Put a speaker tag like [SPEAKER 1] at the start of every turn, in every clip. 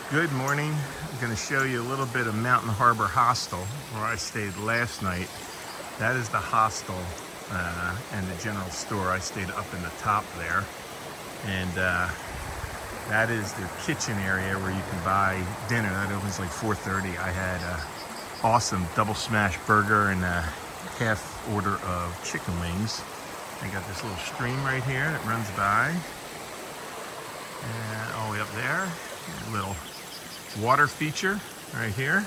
[SPEAKER 1] Good morning. I'm going to show you a little bit of Mountain Harbor Hostel where I stayed last night. That is the hostel and the general store. I stayed up in the top there, and that is the kitchen area where you can buy dinner. That opens like 4:30. I had an awesome double smash burger and a half order of chicken wings. I got this little stream right here that runs by, and all the way up there, a little water feature right here.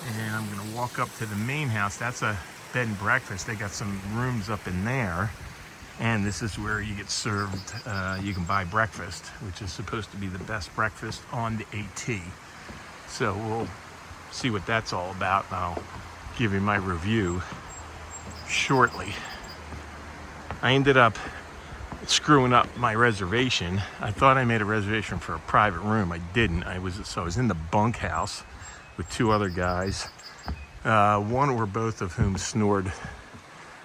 [SPEAKER 1] And I'm gonna walk up to the main house. That's a bed and breakfast. They got some rooms up in there, and this is where you get served, you can buy breakfast, which is supposed to be the best breakfast on the AT. So we'll see what that's all about, and I'll give you my review shortly. I ended up screwing up my reservation. I thought I made a reservation for a private room. I didn't. I was in the bunkhouse with two other guys, one or both of whom snored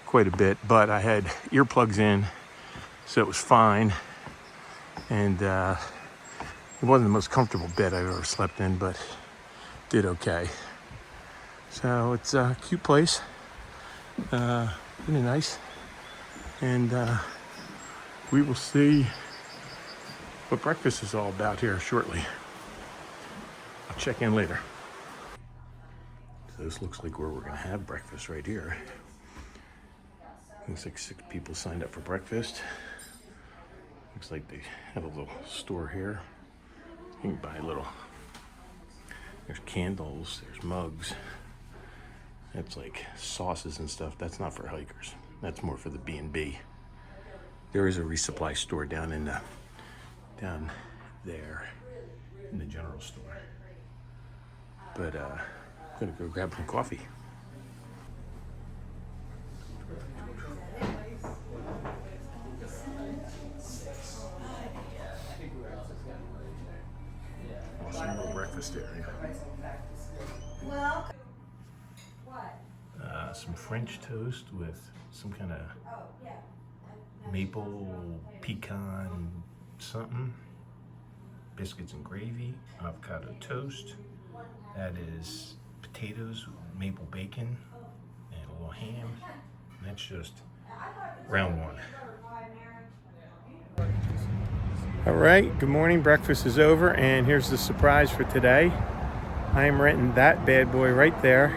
[SPEAKER 1] quite a bit, but I had earplugs in, so it was fine. And it wasn't the most comfortable bed I've ever slept in, but did okay. So it's a cute place, really nice, and we will see what breakfast is all about here shortly. I'll check in later. So this looks like where we're gonna have breakfast right here. Looks like 6 people signed up for breakfast. Looks like they have a little store here. You can buy a little, there's candles, there's mugs. That's like sauces and stuff. That's not for hikers. That's more for the B&B. There is a resupply store down there in the general store. But I'm gonna go grab some coffee. Awesome little breakfast area. Some French toast with some kind of maple pecan something, biscuits and gravy, avocado toast. That is potatoes, maple bacon, and a little ham. And that's just round one. All right, good morning. Breakfast is over, and here's the surprise for today. I am renting that bad boy right there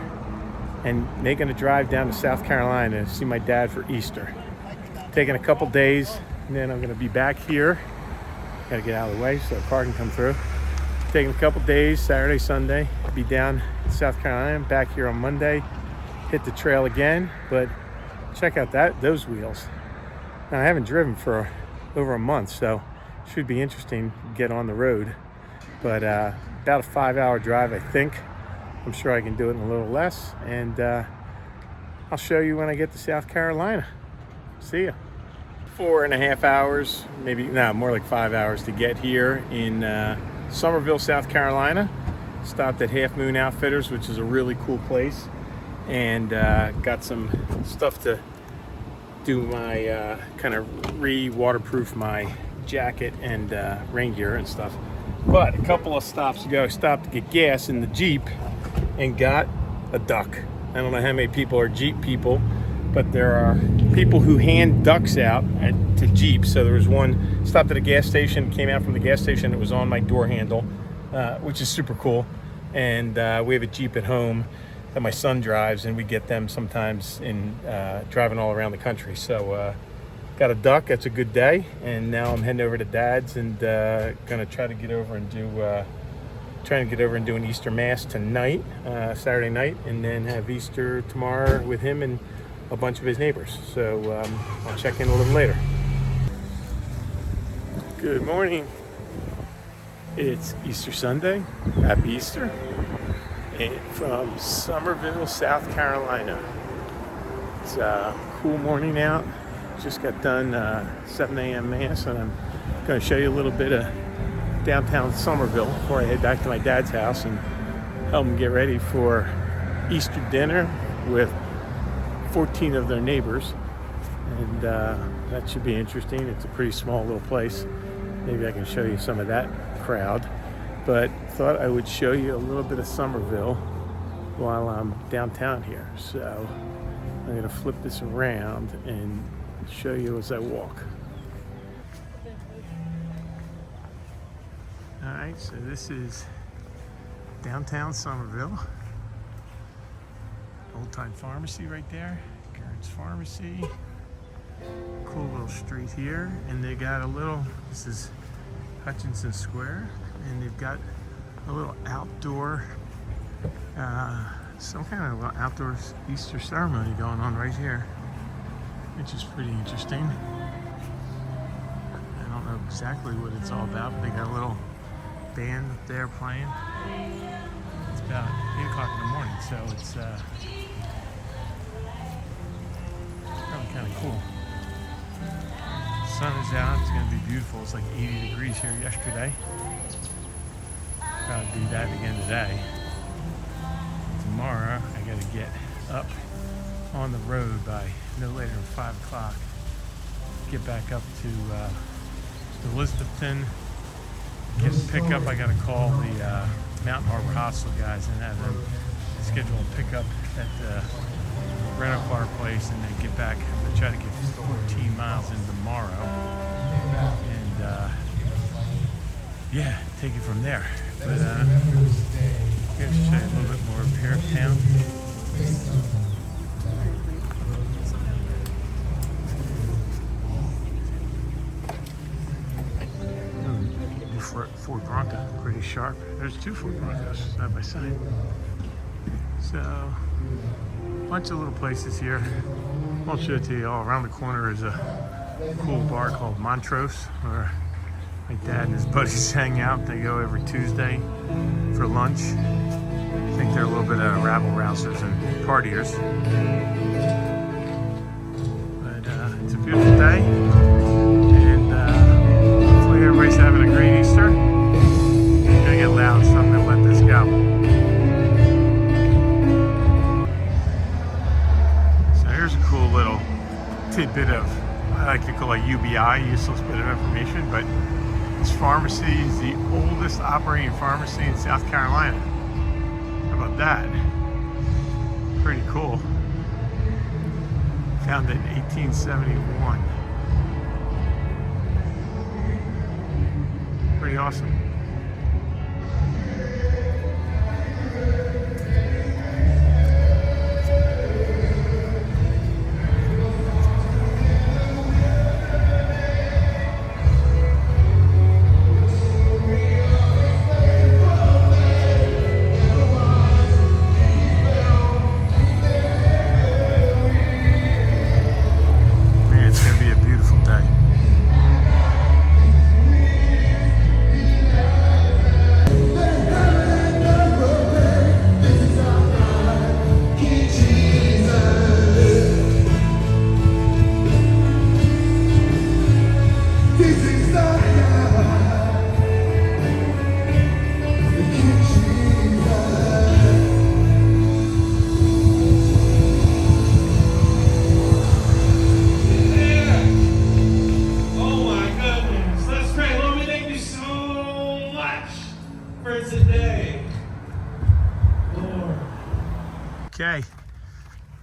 [SPEAKER 1] and making a drive down to South Carolina to see my dad for Easter. Taking a couple days, and then I'm gonna be back here. Gotta get out of the way so the car can come through. Taking a couple days, Saturday, Sunday, be down in South Carolina, back here on Monday, hit the trail again. But check out those wheels. Now, I haven't driven for over a month, so should be interesting to get on the road. But about a 5-hour drive, I think. I'm sure I can do it in a little less, and I'll show you when I get to South Carolina. See ya. 4.5 hours, maybe, no, more like 5 hours to get here in Somerville, South Carolina. Stopped at Half Moon Outfitters, which is a really cool place, and got some stuff to do my kind of waterproof my jacket and rain gear and stuff. But a couple of stops ago, I stopped to get gas in the Jeep and got a duck. I don't know how many people are Jeep people, but there are people who hand ducks out to Jeep. So there was one, stopped at a gas station, came out from the gas station, it was on my door handle, which is super cool. And we have a Jeep at home that my son drives, and we get them sometimes in driving all around the country. So got a duck, that's a good day. And now I'm heading over to Dad's and gonna try to get over and do an Easter Mass tonight, Saturday night, and then have Easter tomorrow with him and a bunch of his neighbors. So I'll check in a little later. Good morning. It's Easter Sunday. Happy Easter. And from Summerville, South Carolina. It's a cool morning out. Just got done 7 a.m. Mass, and I'm going to show you a little bit of downtown Somerville before I head back to my dad's house and help them get ready for Easter dinner with 14 of their neighbors. And that should be interesting. It's a pretty small little place. Maybe I can show you some of that crowd. but thought I would show you a little bit of Somerville while I'm downtown here. So I'm going to flip this around and show you as I walk. All right, so this is downtown Somerville. Old Time Pharmacy right there, Garrett's Pharmacy. Cool little street here, and they got a little, this is Hutchinson Square, and they've got a little outdoor, some kind of little outdoor Easter ceremony going on right here, which is pretty interesting. I don't know exactly what it's all about, but they got a little band up there playing. It's about 8 o'clock in the morning, so it's probably kind of cool. Sun is out, it's going to be beautiful. It's like 80 degrees here yesterday. Probably do that again today. Tomorrow I got to get up on the road by no later than 5 o'clock. Get back up to Elizabethton. Get a pickup. I got to call the Mountain Harbor Hostel guys and have them schedule a pickup at the rental car place, and then get back. I'm going to try to get 14 miles in tomorrow, and yeah, take it from there. But here's to show you a little bit more of here in town. Ford Bronco, pretty sharp. There's 2 Ford Broncos side by side. So, a bunch of little places here. I'll show it to you all. Around the corner is a cool bar called Montrose, where my dad and his buddies hang out. They go every Tuesday for lunch. I think they're a little bit of rabble-rousers and partiers. But it's a beautiful day, and hopefully everybody's having a great Easter. It's gonna get loud, so I'm gonna let this go. So here's a cool little tidbit of, I like to call it UBI, useless bit of information, but this pharmacy is the oldest operating pharmacy in South Carolina. How about that? Pretty cool. Founded in 1871. Pretty awesome. Okay,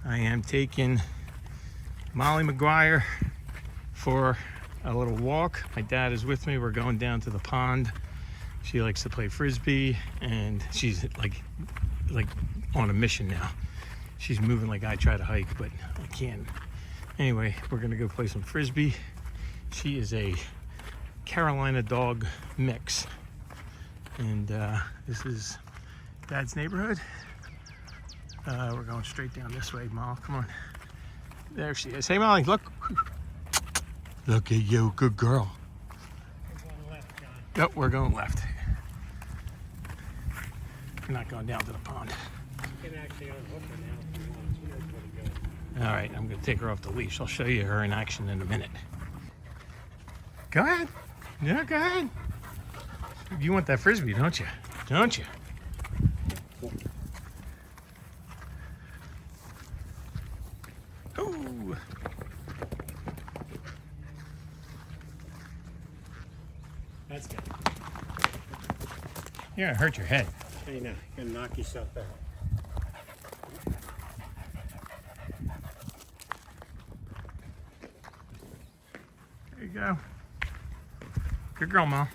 [SPEAKER 1] I am taking Molly Maguire for a little walk. My dad is with me. We're going down to the pond. She likes to play frisbee, and she's like on a mission now. She's moving like I try to hike, but I can't. Anyway, we're gonna go play some frisbee. She is a Carolina dog mix, and this is Dad's neighborhood. We're going straight down this way, Molly. Come on. There she is. Hey, Molly, look. Look at you, good girl.
[SPEAKER 2] We're going left, John.
[SPEAKER 1] Yep, we're going left. We're not going down to the pond.
[SPEAKER 2] You can actually unhook her now if you want. She knows where to go.
[SPEAKER 1] All right, I'm going to take her off the leash. I'll show you her in action in a minute. Go ahead. Yeah, go ahead. You want that frisbee, don't you? Don't you? Ooh.
[SPEAKER 2] That's good.
[SPEAKER 1] You're gonna hurt your head.
[SPEAKER 2] Hey, now, you're gonna knock yourself out.
[SPEAKER 1] There you go. Good girl, Mom.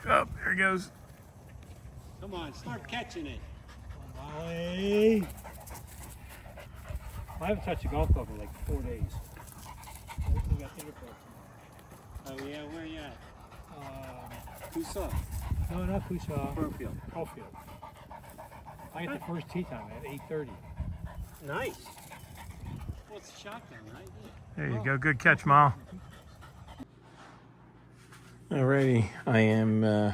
[SPEAKER 1] Oh, there he goes.
[SPEAKER 2] Come on, start catching it. Molly. I haven't touched a golf club in like 4 days. We got the oh yeah, where you at? Coosaw. No, not Coosaw. Brofield. I got the first tee time at 8:30. Nice. Well, it's a shotgun, right?
[SPEAKER 1] There you go. Good catch, Mom. Alrighty, I am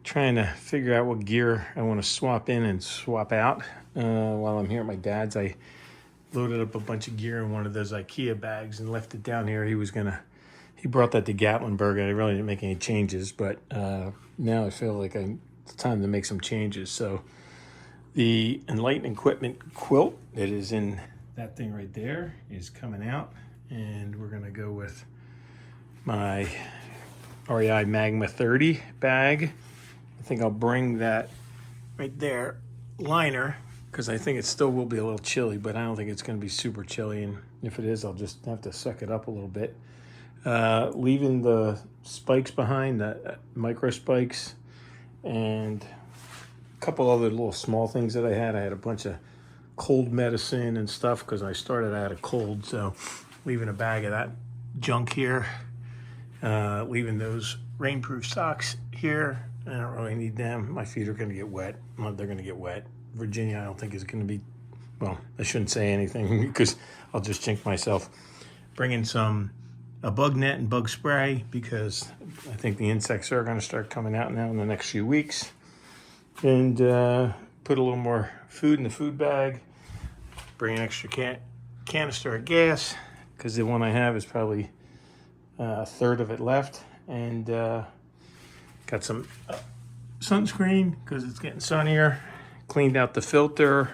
[SPEAKER 1] trying to figure out what gear I want to swap in and swap out while I'm here at my dad's. I loaded up a bunch of gear in one of those IKEA bags and left it down here. He brought that to Gatlinburg, and I really didn't make any changes, but now I feel like it's time to make some changes. So the Enlighten Equipment quilt that is in that thing right there is coming out, and we're gonna go with my REI Magma 30 bag. I think I'll bring that right there liner, because I think it still will be a little chilly, but I don't think it's going to be super chilly, and if it is, I'll just have to suck it up a little bit. Leaving the spikes behind, the micro spikes, and a couple other little small things that I had. I had a bunch of cold medicine and stuff because I had a cold, so leaving a bag of that junk here. Leaving those rainproof socks here. I don't really need them. My feet are going to get wet. They're going to get wet. Virginia, I don't think is going to be, well, I shouldn't say anything because I'll just jinx myself. Bringing a bug net and bug spray because I think the insects are going to start coming out now in the next few weeks. And put a little more food in the food bag. Bring an extra canister of gas because the one I have is probably a third of it left. And got some sunscreen because it's getting sunnier. Cleaned out the filter,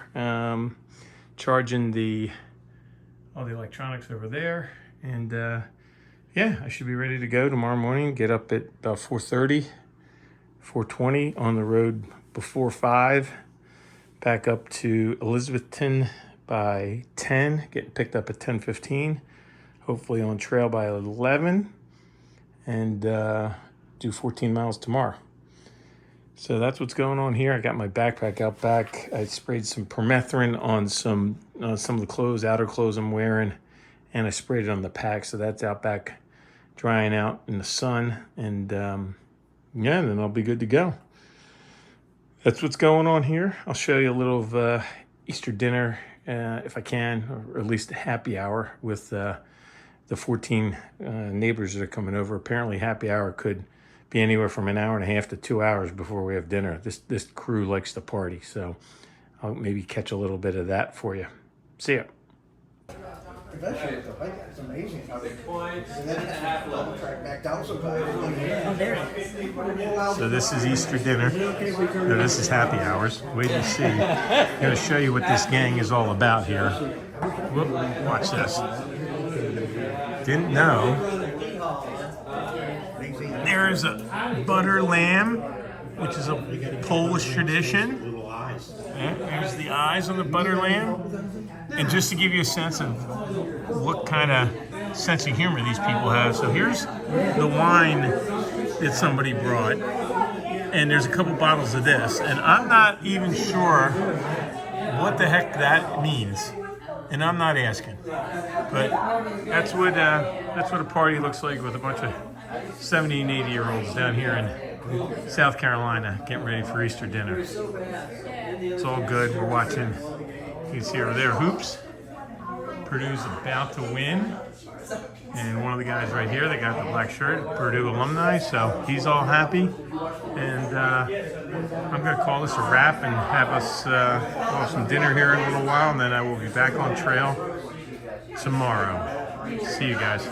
[SPEAKER 1] charging all the electronics over there, and yeah, I should be ready to go tomorrow morning. Get up at about 4:30, 4:20 on the road before 5. Back up to Elizabethton by 10. Getting picked up at 10:15. Hopefully on trail by 11, and do 14 miles tomorrow. So that's what's going on here. I got my backpack out back. I sprayed some permethrin on some of the clothes, outer clothes I'm wearing, and I sprayed it on the pack. So that's out back drying out in the sun. And yeah, then I'll be good to go. That's what's going on here. I'll show you a little of Easter dinner if I can, or at least a happy hour with the 14 neighbors that are coming over. Apparently happy hour could be anywhere from an hour and a half to 2 hours before we have dinner. This crew likes to party, so I'll maybe catch a little bit of that for you. See ya.
[SPEAKER 3] It's amazing how they back down
[SPEAKER 1] So this is Easter dinner. No, this is happy hours. Wait and see. I'm going to show you what this gang is all about here. Whoop, watch this. Didn't know. There's a butter lamb, which is a Polish tradition. Yeah, there's the eyes on the butter lamb. And just to give you a sense of what kind of sense of humor these people have. So here's the wine that somebody brought. And there's a couple bottles of this. And I'm not even sure what the heck that means. And I'm not asking. But that's what a party looks like with a bunch of 70 and 80-year-olds down here in South Carolina getting ready for Easter dinner. It's all good. We're watching. You can see over there, hoops. Purdue's about to win. And one of the guys right here, that got the black shirt, Purdue alumni, so he's all happy. And I'm going to call this a wrap and have us have some dinner here in a little while, and then I will be back on trail tomorrow. See you guys.